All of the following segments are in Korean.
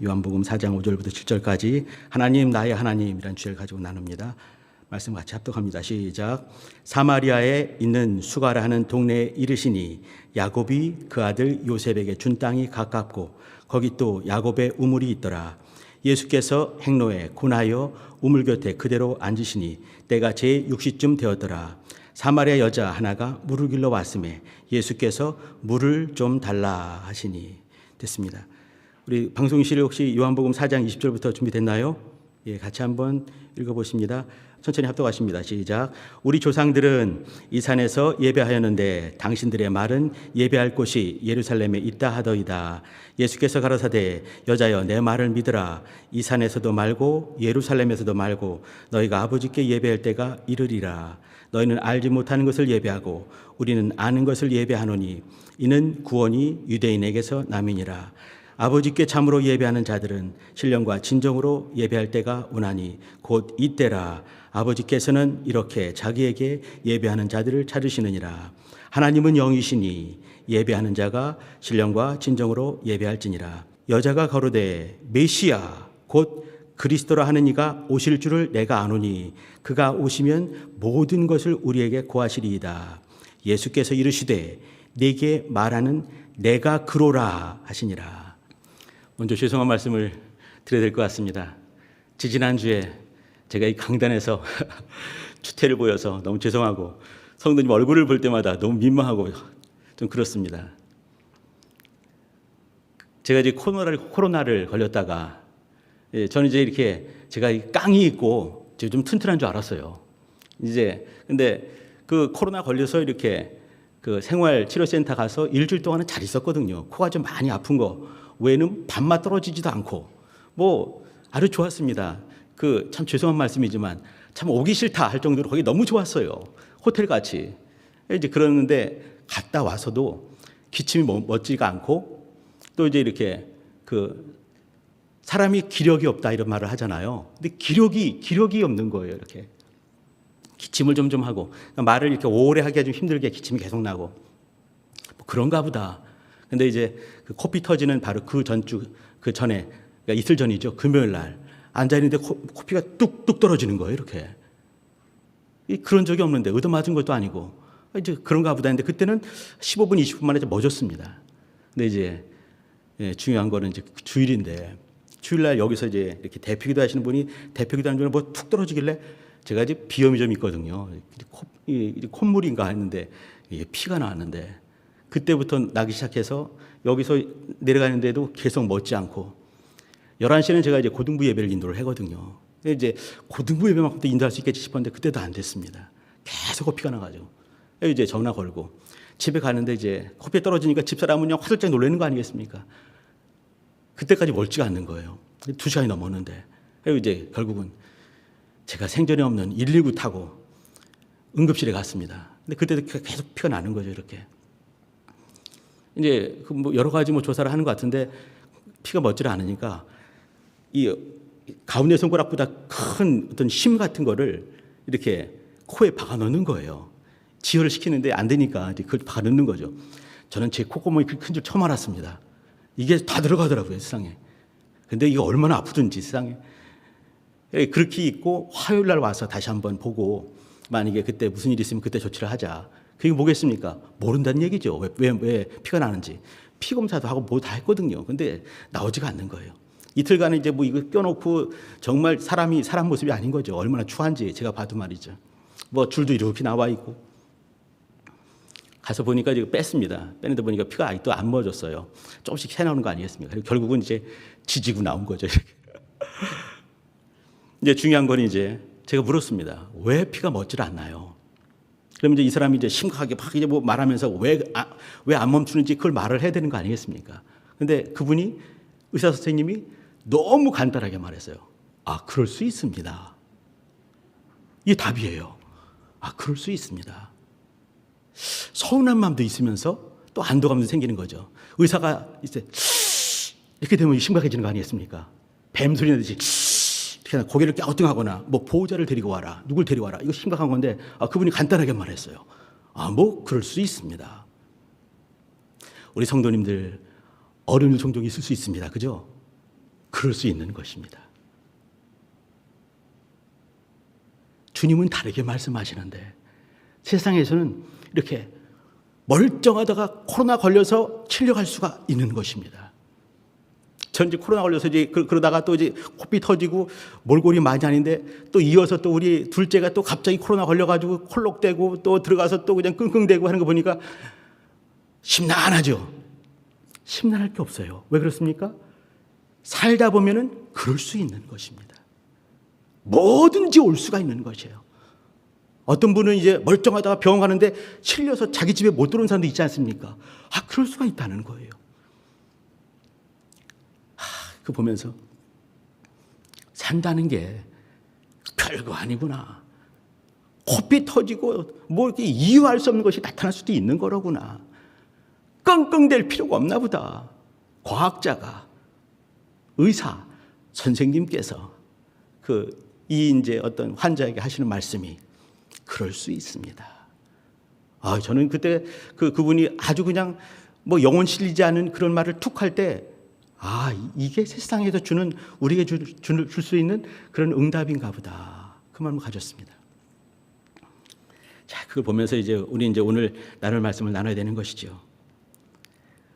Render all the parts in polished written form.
요한복음 4장 5절부터 7절까지 하나님 나의 하나님이라는 주제를 가지고 나눕니다. 말씀 같이 합독합니다. 시작. 사마리아에 있는 수가라 하는 동네에 이르시니 야곱이 그 아들 요셉에게 준 땅이 가깝고 거기 또 야곱의 우물이 있더라. 예수께서 행로에 고나여 우물 곁에 그대로 앉으시니 때가 제6시쯤 되었더라. 사마리아 여자 하나가 물을 길러 왔음에 예수께서 물을 좀 달라 하시니. 됐습니다. 우리 방송실에 혹시 요한복음 4장 20절부터 준비됐나요? 예, 같이 한번 읽어보십니다. 천천히 합독하십니다. 시작. 우리 조상들은 이 산에서 예배하였는데 당신들의 말은 예배할 곳이 예루살렘에 있다 하더이다. 예수께서 가라사대 여자여 내 말을 믿으라. 이 산에서도 말고 예루살렘에서도 말고 너희가 아버지께 예배할 때가 이르리라. 너희는 알지 못하는 것을 예배하고 우리는 아는 것을 예배하노니 이는 구원이 유대인에게서 남이니라. 아버지께 참으로 예배하는 자들은 신령과 진정으로 예배할 때가 오나니 곧 이때라. 아버지께서는 이렇게 자기에게 예배하는 자들을 찾으시느니라. 하나님은 영이시니 예배하는 자가 신령과 진정으로 예배할지니라. 여자가 가로되 메시아 곧 그리스도라 하는 이가 오실 줄을 내가 아노니 그가 오시면 모든 것을 우리에게 고하시리이다. 예수께서 이르시되 네게 말하는 내가 그로라 하시니라. 먼저 죄송한 말씀을 드려야 될 것 같습니다. 지지난주에 제가 이 강단에서 추태를 보여서 너무 죄송하고 성도님 얼굴을 볼 때마다 너무 민망하고 좀 그렇습니다. 제가 이제 코로나를 걸렸다가 저는 이제 이렇게 제가 깡이 있고 좀 튼튼한 줄 알았어요. 이제 근데 그 코로나 걸려서 이렇게 그 생활치료센터 가서 일주일 동안은 잘 있었거든요. 코가 좀 많이 아픈 거 외에는 밥맛 떨어지지도 않고 뭐 아주 좋았습니다. 그 참 죄송한 말씀이지만 참 오기 싫다 할 정도로 거기 너무 좋았어요. 호텔 같이. 이제 그러는데 갔다 와서도 기침이 멎지가 않고 또 이제 이렇게 그 사람이 기력이 없다 이런 말을 하잖아요. 근데 기력이 없는 거예요. 이렇게 기침을 점점 하고 말을 이렇게 오래 하기가 좀 힘들게 기침이 계속 나고 뭐 그런가 보다. 근데 이제 그 코피 터지는 바로 그 전에 그러니까 이틀 전이죠. 금요일 날 앉아 있는데 코피가 뚝뚝 떨어지는 거예요. 이렇게 그런 적이 없는데 얻어맞은 것도 아니고 이제 그런가 보다 했는데 그때는 15분 20분 만에 멎었습니다. 근데 이제 중요한 거는 이제 주일인데 주일날 여기서 이제 이렇게 대표기도 하시는 분이 대표기도 하는 중에 뭐 툭 떨어지길래 제가 이제 비염이 좀 있거든요. 콧물인가 했는데 피가 나왔는데 그때부터 나기 시작해서 여기서 내려가는데도 계속 멎지 않고 11시는 제가 이제 고등부 예배를 인도를 하거든요. 이제 고등부 예배만큼도 인도할 수 있겠지 싶었는데 그때도 안 됐습니다. 계속 코피가 나가지고 이제 전화 걸고 집에 가는데 이제 코피가 떨어지니까 집사람은 그냥 화들짝 놀라는 거 아니겠습니까? 그때까지 멀지가 않는 거예요. 2시간이 넘었는데 이제 결국은 제가 생전에 없는 119 타고 응급실에 갔습니다. 근데 그때도 계속 피가 나는 거죠. 이렇게 이제 그 뭐 여러 가지 뭐 조사를 하는 것 같은데 피가 멎지를 않으니까 이 가운데 손가락보다 큰 어떤 심 같은 거를 이렇게 코에 박아 넣는 거예요. 지혈을 시키는데 안 되니까 이제 그걸 박아 넣는 거죠. 저는 제 콧구멍이 그렇게 큰 줄 처음 알았습니다. 이게 다 들어가더라고요, 세상에. 근데 이게 얼마나 아프든지 세상에. 그렇게 있고 화요일 날 와서 다시 한번 보고 만약에 그때 무슨 일이 있으면 그때 조치를 하자. 그게 뭐겠습니까? 모른다는 얘기죠. 왜 피가 나는지. 피 검사도 하고 뭐 다 했거든요. 근데 나오지가 않는 거예요. 이틀간은 이제 뭐 이거 껴놓고 정말 사람 모습이 아닌 거죠. 얼마나 추한지 제가 봐도 말이죠. 뭐 줄도 이렇게 나와 있고. 가서 보니까 이거 뺐습니다. 빼는데 보니까 피가 아직도 안 멎었어요. 조금씩 새나오는 거 아니겠습니까? 그리고 결국은 이제 지지고 나온 거죠. 이제 중요한 건 이제 제가 물었습니다. 왜 피가 멎질 않나요? 그러면 이제 이 사람이 이제 심각하게 막 이제 뭐 말하면서 왜 안 멈추는지 그걸 말을 해야 되는 거 아니겠습니까? 근데 그분이 의사 선생님이 너무 간단하게 말했어요. 아, 그럴 수 있습니다. 이게 답이에요. 아, 그럴 수 있습니다. 서운한 마음도 있으면서 또 안도감도 생기는 거죠. 의사가 이제 이렇게 되면 심각해지는 거 아니겠습니까? 뱀 소리 내듯이 이렇게 고개를 갸우뚱하거나 뭐 보호자를 데리고 와라, 누굴 데려와라. 이거 심각한 건데 그분이 간단하게 말했어요. 뭐 그럴 수 있습니다. 우리 성도님들 어려운 일 종종 있을 수 있습니다. 그죠? 그럴 수 있는 것입니다. 주님은 다르게 말씀하시는데 세상에서는 이렇게 멀쩡하다가 코로나 걸려서 치료할 수가 있는 것입니다. 전 이제 코로나 걸려서 이제 그러다가 또 이제 코피 터지고 몰골이 많이 아닌데 또 이어서 또 우리 둘째가 또 갑자기 코로나 걸려가지고 콜록대고 또 들어가서 또 그냥 끙끙대고 하는 거 보니까 심란하죠. 심란할 게 없어요. 왜 그렇습니까? 살다 보면은 그럴 수 있는 것입니다. 뭐든지 올 수가 있는 것이에요. 어떤 분은 이제 멀쩡하다가 병원 가는데 실려서 자기 집에 못 들어온 사람도 있지 않습니까? 그럴 수가 있다는 거예요. 그 보면서 산다는 게 별거 아니구나. 코피 터지고 뭐 이렇게 이유할 수 없는 것이 나타날 수도 있는 거로구나. 끙끙댈 필요가 없나 보다. 과학자가, 의사, 선생님께서 이 이제 어떤 환자에게 하시는 말씀이 그럴 수 있습니다. 저는 그때 그분이 아주 그냥 뭐 영혼 실리지 않은 그런 말을 툭 할 때 이게 세상에서 주는 우리에게 줄 수 있는 그런 응답인가 보다. 그 마음을 가졌습니다. 자, 그걸 보면서 우리 오늘 나눌 말씀을 나눠야 되는 것이죠.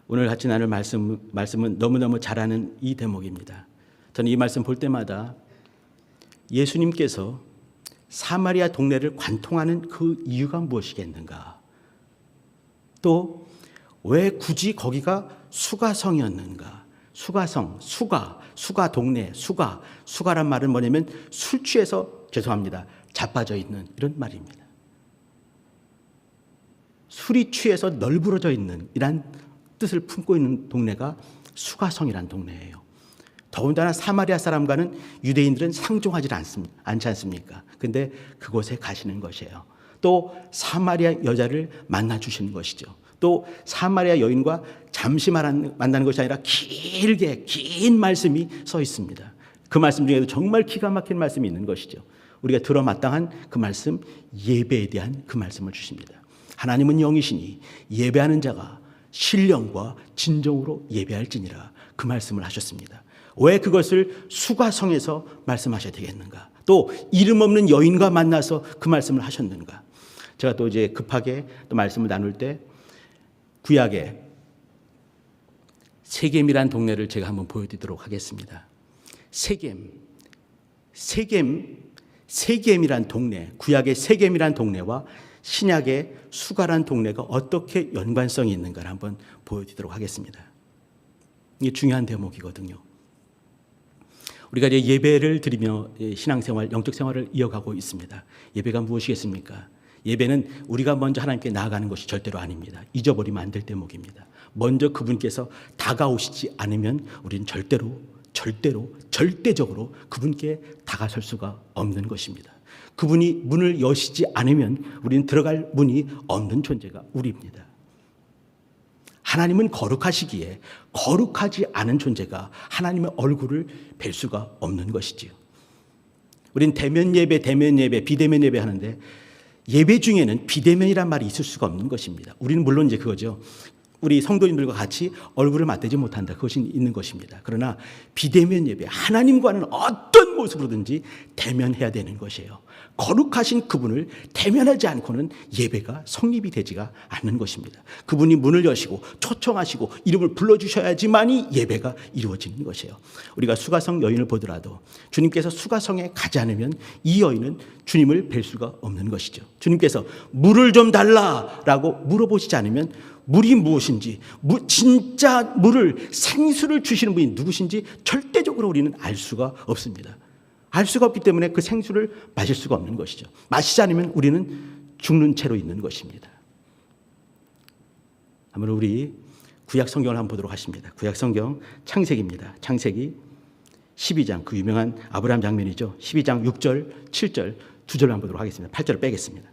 오늘 같이 나눌 말씀은 너무너무 잘 아는 이 대목입니다. 저는 이 말씀 볼 때마다 예수님께서 사마리아 동네를 관통하는 그 이유가 무엇이겠는가? 또 왜 굳이 거기가 수가성이었는가? 수가성, 수가 동네, 수가란 말은 뭐냐면 술 취해서 자빠져 있는 이런 말입니다. 술이 취해서 널브러져 있는 이란 뜻을 품고 있는 동네가 수가성이란 동네예요. 더군다나 사마리아 사람과는 유대인들은 상종하지 않지 않습니까? 근데 그곳에 가시는 것이에요. 또 사마리아 여자를 만나 주시는 것이죠. 또 사마리아 여인과 잠시 만나는 것이 아니라 긴 말씀이 써 있습니다. 그 말씀 중에도 정말 기가 막힌 말씀이 있는 것이죠. 우리가 들어마땅한 그 말씀, 예배에 대한 그 말씀을 주십니다. 하나님은 영이시니 예배하는 자가 신령과 진정으로 예배할지니라, 그 말씀을 하셨습니다. 왜 그것을 수가성에서 말씀하셔야 되겠는가? 또 이름 없는 여인과 만나서 그 말씀을 하셨는가? 제가 또 이제 급하게 또 말씀을 나눌 때 구약의 세겜이란 동네를 제가 한번 보여드리도록 하겠습니다. 세겜이란 동네, 구약의 세겜이란 동네와 신약의 수가란 동네가 어떻게 연관성이 있는가를 한번 보여드리도록 하겠습니다. 이게 중요한 대목이거든요. 우리가 이제 예배를 드리며 신앙생활, 영적 생활을 이어가고 있습니다. 예배가 무엇이겠습니까? 예배는 우리가 먼저 하나님께 나아가는 것이 절대로 아닙니다. 잊어버리면 안 될 대목입니다. 먼저 그분께서 다가오시지 않으면 우리는 절대적으로 그분께 다가설 수가 없는 것입니다. 그분이 문을 여시지 않으면 우리는 들어갈 문이 없는 존재가 우리입니다. 하나님은 거룩하시기에 거룩하지 않은 존재가 하나님의 얼굴을 뵐 수가 없는 것이지요. 우리는 대면 예배, 비대면 예배 하는데 예배 중에는 비대면이란 말이 있을 수가 없는 것입니다. 우리는 물론 이제 그거죠. 우리 성도님들과 같이 얼굴을 맞대지 못한다. 그것이 있는 것입니다. 그러나 비대면 예배, 하나님과는 어떤 모습으로든지 대면해야 되는 것이에요. 거룩하신 그분을 대면하지 않고는 예배가 성립이 되지가 않는 것입니다. 그분이 문을 여시고 초청하시고 이름을 불러주셔야지만이 예배가 이루어지는 것이에요. 우리가 수가성 여인을 보더라도 주님께서 수가성에 가지 않으면 이 여인은 주님을 뵐 수가 없는 것이죠. 주님께서 물을 좀 달라라고 물어보시지 않으면 물이 무엇인지, 진짜 물을, 생수를 주시는 분이 누구신지 절대적으로 우리는 알 수가 없습니다. 알 수가 없기 때문에 그 생수를 마실 수가 없는 것이죠. 마시지 않으면 우리는 죽는 채로 있는 것입니다. 한번 우리 구약 성경을 한번 보도록 하십니다. 구약 성경 창세기입니다. 창세기 12장, 그 유명한 아브라함 장면이죠. 12장 6절, 7절, 2절을 한번 보도록 하겠습니다. 8절을 빼겠습니다.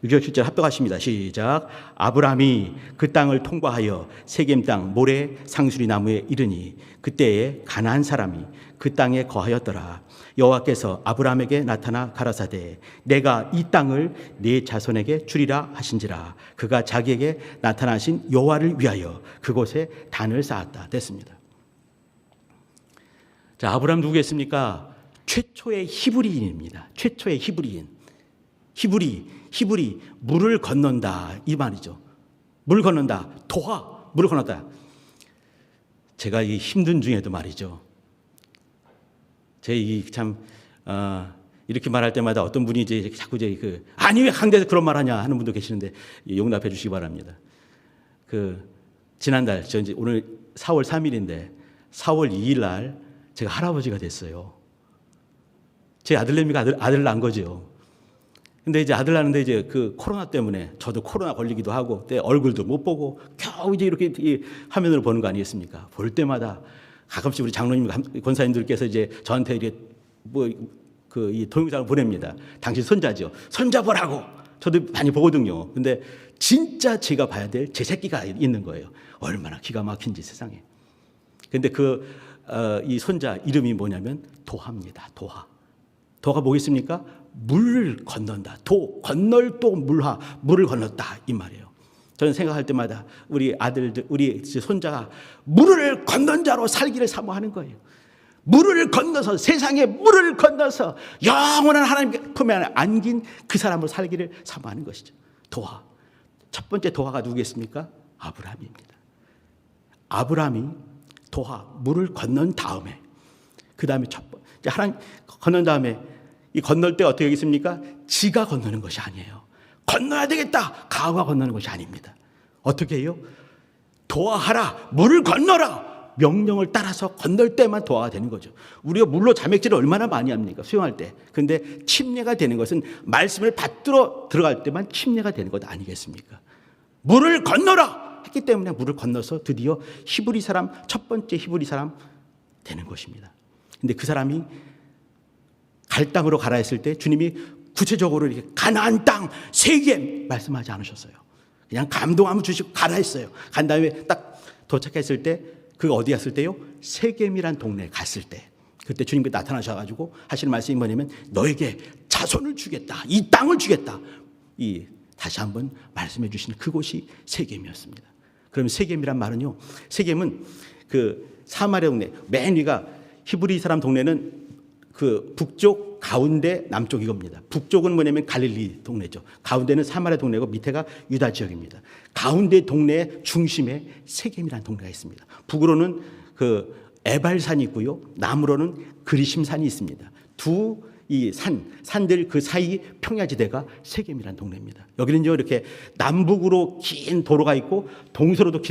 6절 7절 합독하십니다. 시작. 아브라함이 그 땅을 통과하여 세겜 땅 모래 상수리 나무에 이르니 그때에 가나안 사람이 그 땅에 거하였더라. 여호와께서 아브라함에게 나타나 가라사대 내가 이 땅을 네 자손에게 주리라 하신지라. 그가 자기에게 나타나신 여호와를 위하여 그곳에 단을 쌓았다. 됐습니다. 자, 아브라함 누구겠습니까? 최초의 히브리인입니다. 최초의 히브리인. 히브리 물을 건넌다 이 말이죠. 물 건넌다. 도하 물을 건넜다. 제가 이 힘든 중에도 말이죠. 이렇게 말할 때마다 어떤 분이 이제 자꾸 아니 왜 강대에서 그런 말하냐 하는 분도 계시는데 용납해 주시기 바랍니다. 지난달 이제 오늘 4월 3일인데 4월 2일 날 제가 할아버지가 됐어요. 제 아들내미가 아들 낳은 거죠. 근데 이제 아들 낳는데 이제 코로나 때문에 저도 코로나 걸리기도 하고 때 얼굴도 못 보고 겨우 이제 이렇게 이 화면으로 보는 거 아니겠습니까? 볼 때마다 가끔씩 우리 장로님 권사님들께서 이제 저한테 이렇게 이 동영상을 보냅니다. 당신 손자죠. 손자 보라고. 저도 많이 보거든요. 근데 진짜 제가 봐야 될 제 새끼가 있는 거예요. 얼마나 기가 막힌지 세상에. 근데 이 손자 이름이 뭐냐면 도하입니다. 도가 뭐겠습니까? 물을 건넌다. 건널 또 물을 건넜다 이 말이에요. 저는 생각할 때마다 우리 아들들, 우리 손자가 물을 건넌 자로 살기를 사모하는 거예요. 물을 건너서 세상에 물을 건너서 영원한 하나님 품에 안긴 그 사람으로 살기를 사모하는 것이죠. 도하. 첫 번째 도하가 누구겠습니까? 아브라함입니다. 아브라함이 도하 물을 건넌 다음에 그 다음에 하나님 건넌 다음에 이 건널 때 어떻게 하겠습니까? 지가 건너는 것이 아니에요. 건너야 되겠다. 가오가 건너는 것이 아닙니다. 어떻게 해요? 도하하라. 물을 건너라. 명령을 따라서 건널 때만 도하가 되는 거죠. 우리가 물로 자맥질을 얼마나 많이 합니까? 수영할 때. 그런데 침례가 되는 것은 말씀을 받들어 들어갈 때만 침례가 되는 것 아니겠습니까? 물을 건너라 했기 때문에 물을 건너서 드디어 히브리 사람, 첫 번째 히브리 사람 되는 것입니다. 근데 그 사람이 갈 땅으로 가라 했을 때 주님이 구체적으로 이렇게 가나안 땅 세겜 말씀하지 않으셨어요. 그냥 감동하면 주시고 가라 했어요. 간 다음에 딱 도착했을 때 그가 어디 갔을 때요? 세겜이란 동네에 갔을 때 그때 주님이 나타나셔가지고 하시는 말씀이 뭐냐면 너에게 자손을 주겠다. 이 땅을 주겠다. 다시 한번 말씀해 주시는 그곳이 세겜이었습니다. 그러면 세겜이란 말은요. 세겜은 사마리아 동네 맨 위가 히브리 사람 동네는 북쪽, 가운데, 남쪽 이겁니다. 북쪽은 뭐냐면 갈릴리 동네죠. 가운데는 사마리아 동네고 밑에가 유다 지역입니다. 가운데 동네 중심에 세겜이라는 동네가 있습니다. 북으로는 에발산이 있고요. 남으로는 그리심산이 있습니다. 이 산들 그 사이 평야지대가 세겜이라는 동네입니다. 여기는요 이렇게 남북으로 긴 도로가 있고 동서로도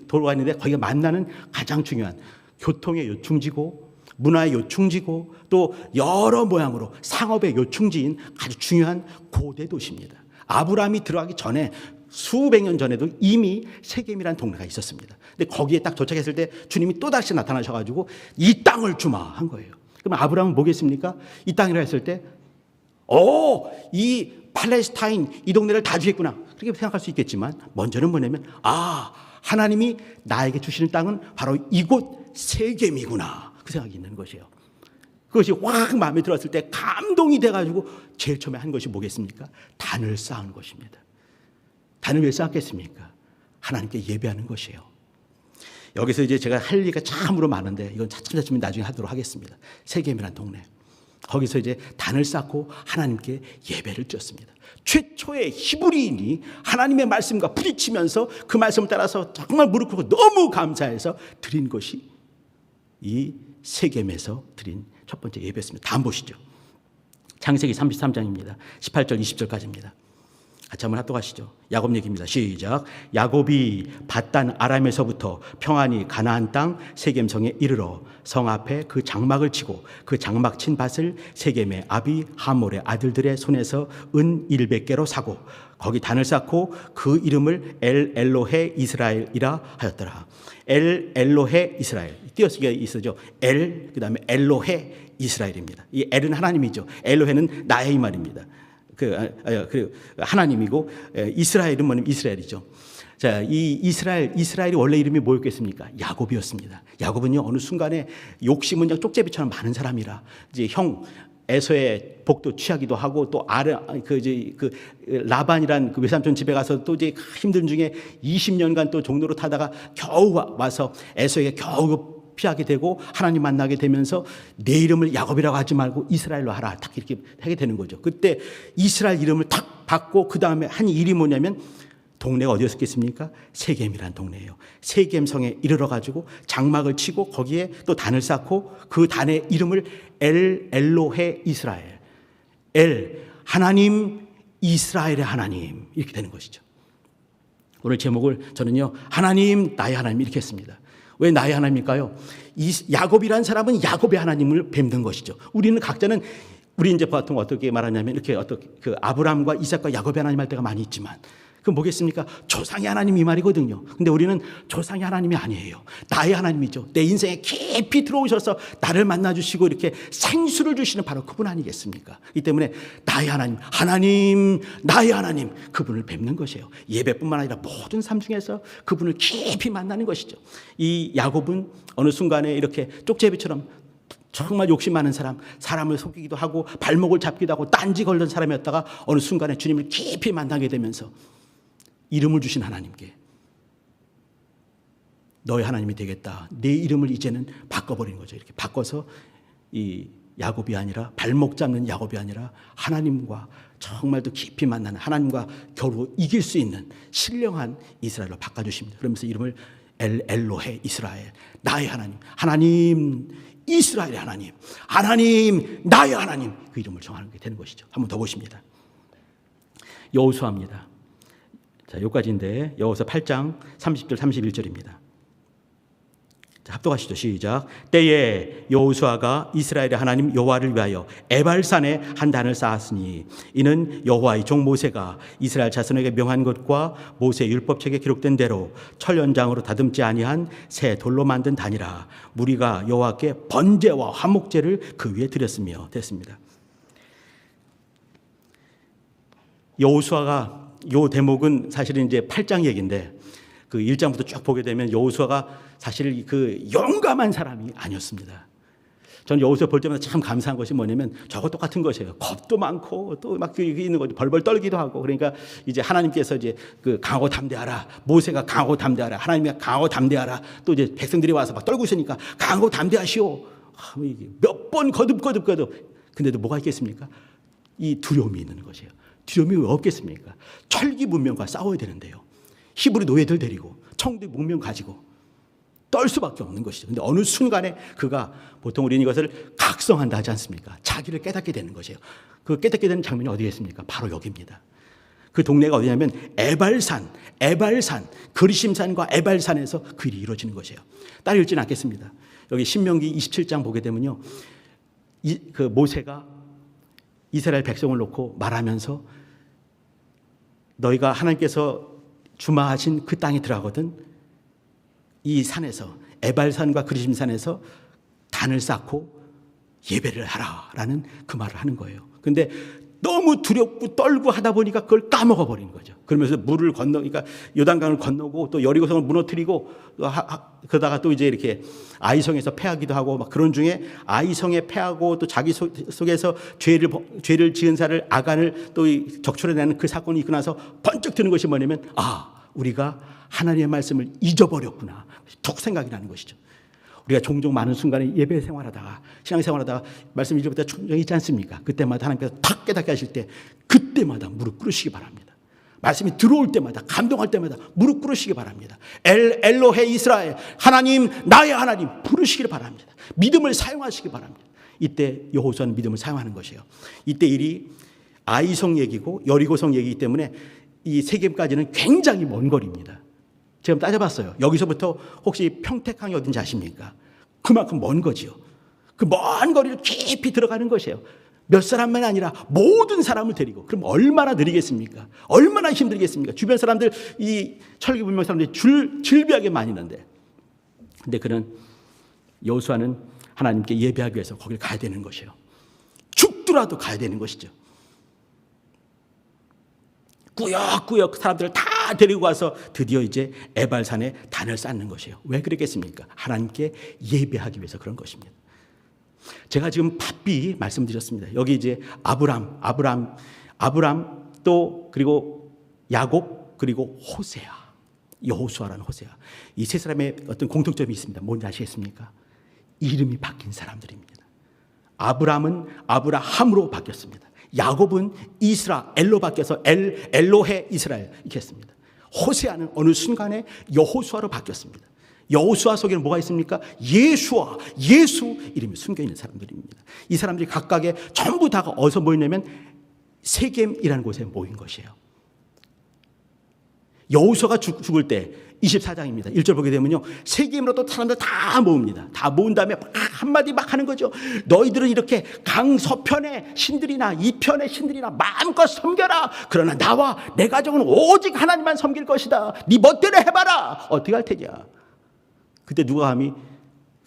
도로가 있는데 거기가 만나는 가장 중요한 교통의 요충지고 문화의 요충지고 또 여러 모양으로 상업의 요충지인 아주 중요한 고대 도시입니다. 아브라함이 들어가기 전에 수백 년 전에도 이미 세겜이라는 동네가 있었습니다. 근데 거기에 딱 도착했을 때 주님이 또다시 나타나셔가지고 이 땅을 주마 한 거예요. 그럼 아브라함은 뭐겠습니까? 이 땅이라 했을 때 이 팔레스타인 이 동네를 다 주겠구나 그렇게 생각할 수 있겠지만 먼저는 뭐냐면 하나님이 나에게 주시는 땅은 바로 이곳 세겜이구나 그 생각이 있는 것이에요. 그것이 확 마음에 들었을 때 감동이 돼가지고 제일 처음에 한 것이 뭐겠습니까? 단을 쌓은 것입니다. 단을 왜 쌓았겠습니까? 하나님께 예배하는 것이에요. 여기서 이제 제가 할 얘기가 참으로 많은데 이건 차츰차츰 나중에 하도록 하겠습니다. 세겜이라는 동네. 거기서 이제 단을 쌓고 하나님께 예배를 드렸습니다. 최초의 히브리인이 하나님의 말씀과 부딪히면서 그 말씀을 따라서 정말 무릎 꿇고 너무 감사해서 드린 것이 이 세겜에서 드린 첫 번째 예배였습니다. 다음 보시죠. 창세기 33장입니다. 18절 20절까지입니다. 같이 한번 합독하시죠. 야곱 얘기입니다. 시작. 야곱이 밧단 아람에서부터 평안히 가나안 땅 세겜성에 이르러 성 앞에 그 장막을 치고 그 장막 친 밭을 세겜의 아비 하몰의 아들들의 손에서 은 100개로 사고 거기 단을 쌓고 그 이름을 엘 엘로헤 이스라엘이라 하였더라. 엘 엘로헤 이스라엘 띄어쓰기가 있어죠. 엘 그다음에 엘로헤 이스라엘입니다. 이 엘은 하나님이죠. 엘로헤는 나의 말입니다. 그 하나님이고 이스라엘은 뭐냐면 이스라엘이죠. 자, 이 이스라엘이 원래 이름이 뭐였겠습니까? 야곱이었습니다. 야곱은요 어느 순간에 욕심은 그냥 쪽제비처럼 많은 사람이라 이제 형 에서의 복도 취하기도 하고 또 라반이란 그 외삼촌 집에 가서 또 이제 힘든 중에 20년간 또 종로로 타다가 겨우 와서 에서에게 겨우 피하게 되고 하나님 만나게 되면서 내 이름을 야곱이라고 하지 말고 이스라엘로 하라. 딱 이렇게 하게 되는 거죠. 그때 이스라엘 이름을 탁 받고 그 다음에 한 일이 뭐냐면 동네가 어디였겠습니까? 세겜이라는 동네예요. 세겜성에 이르러 가지고 장막을 치고 거기에 또 단을 쌓고 그 단의 이름을 엘로헤 이스라엘, 하나님 이스라엘의 하나님 이렇게 되는 것이죠. 오늘 제목을 저는요, 하나님 나의 하나님 이렇게 했습니다. 왜 나의 하나님일까요? 야곱이라는 사람은 야곱의 하나님을 뵙는 것이죠. 우리는 각자는 우리 이제 보통 어떻게 말하냐면 이렇게 어떻게 그 아브라함과 이삭과 야곱의 하나님 할 때가 많이 있지만 그 뭐겠습니까? 조상의 하나님 이 말이거든요. 근데 우리는 조상의 하나님이 아니에요. 나의 하나님이죠. 내 인생에 깊이 들어오셔서 나를 만나주시고 이렇게 생수를 주시는 바로 그분 아니겠습니까? 이 때문에 나의 하나님, 나의 하나님, 그분을 뵙는 것이에요. 예배뿐만 아니라 모든 삶 중에서 그분을 깊이 만나는 것이죠. 이 야곱은 어느 순간에 이렇게 쪽제비처럼 정말 욕심 많은 사람, 사람을 속이기도 하고 발목을 잡기도 하고 딴지 걸던 사람이었다가 어느 순간에 주님을 깊이 만나게 되면서 이름을 주신 하나님께 너의 하나님이 되겠다. 내 이름을 이제는 바꿔버리는 거죠. 이렇게 바꿔서 이 야곱이 아니라 발목 잡는 야곱이 아니라 하나님과 정말 더 깊이 만나는 하나님과 겨루 이길 수 있는 신령한 이스라엘로 바꿔주십니다. 그러면서 이름을 엘로헤 이스라엘, 나의 하나님, 하나님 이스라엘의 하나님, 하나님 나의 하나님, 그 이름을 정하는 게 되는 것이죠. 한번 더 보십니다. 여호수아입니다. 자, 여기까지인데 여호수아 8장 30절 31절입니다. 자, 합독하시죠. 시작. 때에 여호수아가 이스라엘의 하나님 여호와를 위하여 에발산에 한 단을 쌓았으니 이는 여호와의 종 모세가 이스라엘 자손에게 명한 것과 모세 율법책에 기록된 대로 철연장으로 다듬지 아니한 새 돌로 만든 단이라. 무리가 여호와께 번제와 화목제를 그 위에 드렸으며 됐습니다. 여호수아가 요 대목은 사실은 이제 8장 얘기인데 그 1장부터 쭉 보게 되면 여호수아가 사실 그 용감한 사람이 아니었습니다. 저는 여호수아 볼 때마다 참 감사한 것이 뭐냐면 저거 똑같은 것이에요. 겁도 많고 또 막 있는 거죠. 벌벌 떨기도 하고. 그러니까 이제 하나님께서 이제 그 강하고 담대하라. 모세가 강하고 담대하라. 하나님이 강하고 담대하라. 또 이제 백성들이 와서 막 떨고 있으니까 강하고 담대하시오. 몇 번 거듭. 근데도 뭐가 있겠습니까? 이 두려움이 있는 것이에요. 두려움이 왜 없겠습니까? 철기 문명과 싸워야 되는데요. 히브리 노예들 데리고 청대 문명 가지고 떨 수밖에 없는 것이죠. 근데 어느 순간에 그가 보통 우리는 이것을 각성한다 하지 않습니까? 자기를 깨닫게 되는 것이에요. 그 깨닫게 되는 장면이 어디겠습니까? 바로 여기입니다. 그 동네가 어디냐면 에발산, 그리심산과 에발산에서 그 일이 이루어지는 것이에요. 따로 읽지는 않겠습니다. 여기 신명기 27장 보게 되면요, 그 모세가 이스라엘 백성을 놓고 말하면서 너희가 하나님께서 주마하신 그 땅에 들어가거든 이 산에서 에발산과 그리심산에서 단을 쌓고 예배를 하라라는 그 말을 하는 거예요. 그런데 너무 두렵고 떨고 하다 보니까 그걸 까먹어 버리는 거죠. 그러면서 물을 그러니까 요단강을 건너고 또 여리고성을 무너뜨리고 그러다가 또 이제 이렇게 아이성에서 패하기도 하고 막 그런 중에 아이성에 패하고 또 자기 속에서 죄를 지은 자를 아간을 또 적출해내는 그 사건이 있고 나서 번쩍 드는 것이 뭐냐면 우리가 하나님의 말씀을 잊어버렸구나. 툭 생각이 나는 것이죠. 우리가 종종 많은 순간에 예배 생활하다가 신앙생활하다가 말씀 잊을 때 충분히 있지 않습니까? 그때마다 하나님께서 탁 깨닫게 하실 때 그때마다 무릎 꿇으시기 바랍니다. 말씀이 들어올 때마다 감동할 때마다 무릎 꿇으시기 바랍니다. 엘로헤 이스라엘 하나님 나의 하나님 부르시기를 바랍니다. 믿음을 사용하시기 바랍니다. 이때 여호수아는 믿음을 사용하는 것이에요. 이때 일이 아이성 얘기고 여리고성 얘기이기 때문에 이 세겜까지는 굉장히 먼 거리입니다. 제가 따져봤어요. 여기서부터 혹시 평택항이 어딘지 아십니까? 그만큼 먼 거지요. 그 먼 거리를 깊이 들어가는 것이에요. 몇 사람만 아니라 모든 사람을 데리고. 그럼 얼마나 느리겠습니까? 얼마나 힘들겠습니까? 주변 사람들, 이 철기문명 사람들이 질비하게 많이 있는데. 근데 그는 여호수아는 하나님께 예배하기 위해서 거길 가야 되는 것이에요. 죽더라도 가야 되는 것이죠. 꾸역꾸역 사람들을 다 데리고 가서 드디어 이제 에발산에 단을 쌓는 것이에요. 왜 그랬겠습니까? 하나님께 예배하기 위해서 그런 것입니다. 제가 지금 바삐 말씀드렸습니다. 여기 이제 아브람 또 그리고 야곱 그리고 호세아, 여호수아라는 호세아. 이 세 사람의 어떤 공통점이 있습니다. 뭔지 아시겠습니까? 이름이 바뀐 사람들입니다. 아브라함은 아브라함으로 바뀌었습니다. 야곱은 이스라엘로 바뀌어서 엘로헤 이스라엘 이렇게 했습니다. 호세아는 어느 순간에 여호수아로 바뀌었습니다. 여호수아 속에는 뭐가 있습니까? 예수와 예수 이름이 숨겨있는 사람들입니다. 이 사람들이 각각의 전부 다가 어디서 모였냐면 세겜이라는 곳에 모인 것이에요. 여호수아가 죽을 때 24장입니다. 1절 보게 되면요, 세겜으로 또 사람들 다 모읍니다. 다 모은 다음에 막 한마디 막 하는 거죠. 너희들은 이렇게 강서편의 신들이나 이편의 신들이나 마음껏 섬겨라. 그러나 나와 내 가족은 오직 하나님만 섬길 것이다. 네 멋대로 해봐라. 어떻게 할 테냐. 그때 누가 감히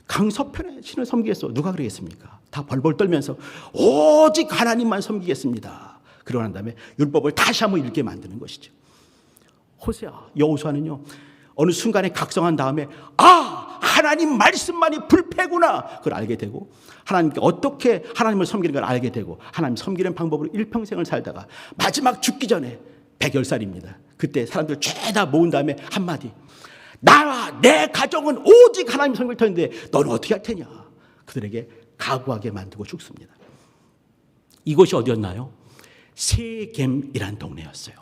강서편의 신을 섬기겠어? 누가 그러겠습니까? 다 벌벌 떨면서 오직 하나님만 섬기겠습니다. 그러고 난 다음에 율법을 다시 한번 읽게 만드는 것이죠. 호세아, 여호수아는요, 어느 순간에 각성한 다음에 하나님 말씀만이 불패구나 그걸 알게 되고, 하나님께 어떻게 하나님을 섬기는 걸 알게 되고, 하나님 섬기는 방법으로 일평생을 살다가 마지막 죽기 전에 100열살입니다. 그때 사람들 죄다 모은 다음에 한마디, 나와 내 가족은 오직 하나님 섬길 터인데 너는 어떻게 할 테냐. 그들에게 각오하게 만들고 죽습니다. 이곳이 어디였나요? 세겜이란 동네였어요.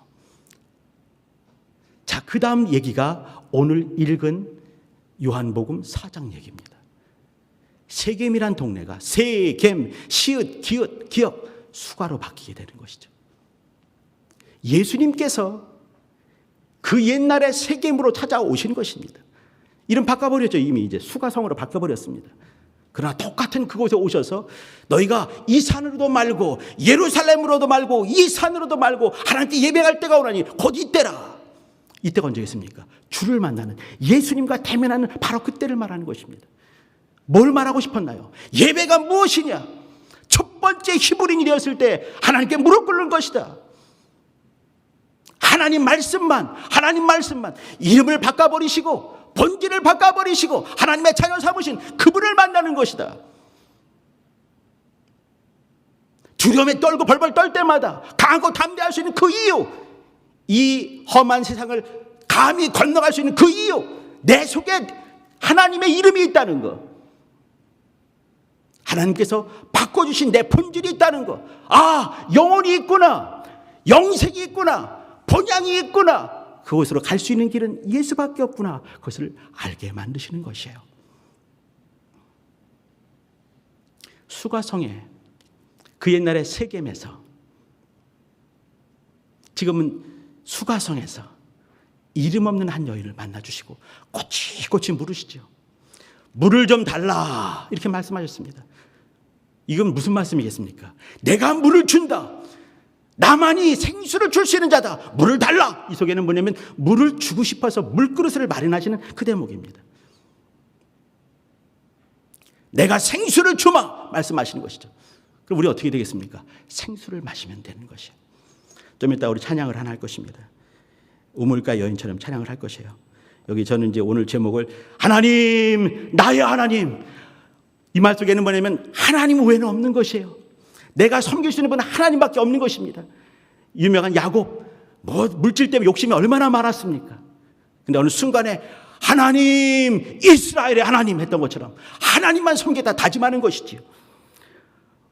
자, 그 다음 얘기가 오늘 읽은 요한복음 4장 얘기입니다. 세겜이란 동네가 세겜, 시읒, 기읒, 기역, 수가로 바뀌게 되는 것이죠. 예수님께서 그 옛날에 세겜으로 찾아오신 것입니다. 이름 바꿔버렸죠. 이미 이제 수가성으로 바꿔버렸습니다. 그러나 똑같은 그곳에 오셔서 너희가 이 산으로도 말고 예루살렘으로도 말고 이 산으로도 말고 하나님께 예배할 때가 오나니 곧 이때라. 이때가 언제겠습니까? 주를 만나는, 예수님과 대면하는 바로 그때를 말하는 것입니다. 뭘 말하고 싶었나요? 예배가 무엇이냐? 첫 번째 히브리인이 되었을 때 하나님께 무릎 꿇는 것이다. 하나님 말씀만 이름을 바꿔버리시고 본질을 바꿔버리시고 하나님의 자녀 삼으신 그분을 만나는 것이다. 두려움에 떨고 벌벌 떨 때마다 강하고 담대할 수 있는 그 이유, 이 험한 세상을 감히 건너갈 수 있는 그 이유, 내 속에 하나님의 이름이 있다는 것, 하나님께서 바꿔주신 내 본질이 있다는 것, 영혼이 있구나, 영생이 있구나, 본향이 있구나, 그곳으로 갈 수 있는 길은 예수밖에 없구나, 그것을 알게 만드시는 것이에요. 수가성에, 그 옛날에 세겜에서, 지금은 수가성에서 이름 없는 한 여인을 만나주시고 꼬치꼬치 물으시죠. 물을 좀 달라 이렇게 말씀하셨습니다. 이건 무슨 말씀이겠습니까? 내가 물을 준다, 나만이 생수를 줄 수 있는 자다, 물을 달라. 이 속에는 뭐냐면 물을 주고 싶어서 물그릇을 마련하시는 그 대목입니다. 내가 생수를 주마 말씀하시는 것이죠. 그럼 우리 어떻게 되겠습니까? 생수를 마시면 되는 것이에요. 좀 이따 우리 찬양을 하나 할 것입니다. 우물가 여인처럼 찬양을 할 것이에요. 여기 저는 이제 오늘 제목을 하나님, 나의 하나님, 이 말 속에는 뭐냐면 하나님 외에는 없는 것이에요. 내가 섬길 수 있는 분은 하나님밖에 없는 것입니다. 유명한 야곱, 물질 때문에 욕심이 얼마나 많았습니까? 근데 어느 순간에 하나님, 이스라엘의 하나님 했던 것처럼 하나님만 섬기다 다짐하는 것이지요.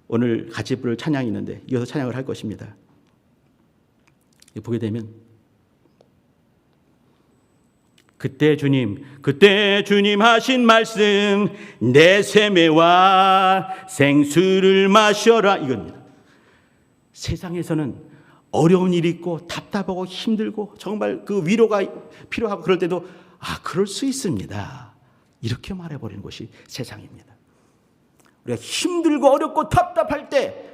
오늘 같이 부를 찬양이 있는데 이어서 찬양을 할 것입니다. 보게 되면 그때 주님 하신 말씀, 내 세매와 생수를 마셔라, 이겁니다. 세상에서는 어려운 일이 있고 답답하고 힘들고 정말 그 위로가 필요하고 그럴 때도 그럴 수 있습니다, 이렇게 말해버리는 것이 세상입니다. 우리가 힘들고 어렵고 답답할 때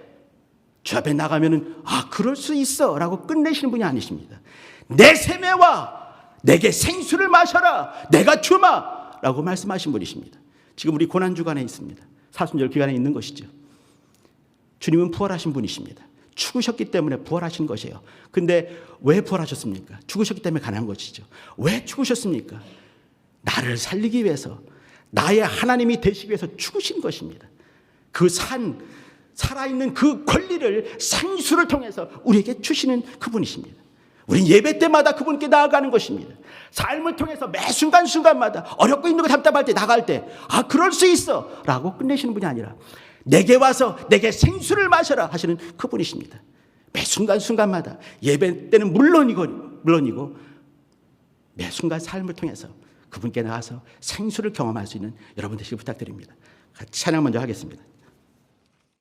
주 앞에 나가면은 그럴 수 있어 라고 끝내시는 분이 아니십니다. 내 세매와 내게 생수를 마셔라, 내가 주마 라고 말씀하신 분이십니다. 지금 우리 고난주간에 있습니다. 사순절 기간에 있는 것이죠. 주님은 부활하신 분이십니다. 죽으셨기 때문에 부활하신 것이에요. 근데 왜 부활하셨습니까? 죽으셨기 때문에 가능한 것이죠. 왜 죽으셨습니까? 나를 살리기 위해서, 나의 하나님이 되시기 위해서 죽으신 것입니다. 그 살아있는 그 권리를 생수를 통해서 우리에게 주시는 그분이십니다. 우린 예배 때마다 그분께 나아가는 것입니다. 삶을 통해서 매 순간순간마다 어렵고 힘들고 답답할 때 나갈 때 그럴 수 있어 라고 끝내시는 분이 아니라 내게 와서 내게 생수를 마셔라 하시는 그분이십니다. 매 순간순간마다 예배 때는 물론이고 매 순간 삶을 통해서 그분께 나가서 생수를 경험할 수 있는 여러분 되시길 부탁드립니다. 찬양 먼저 하겠습니다.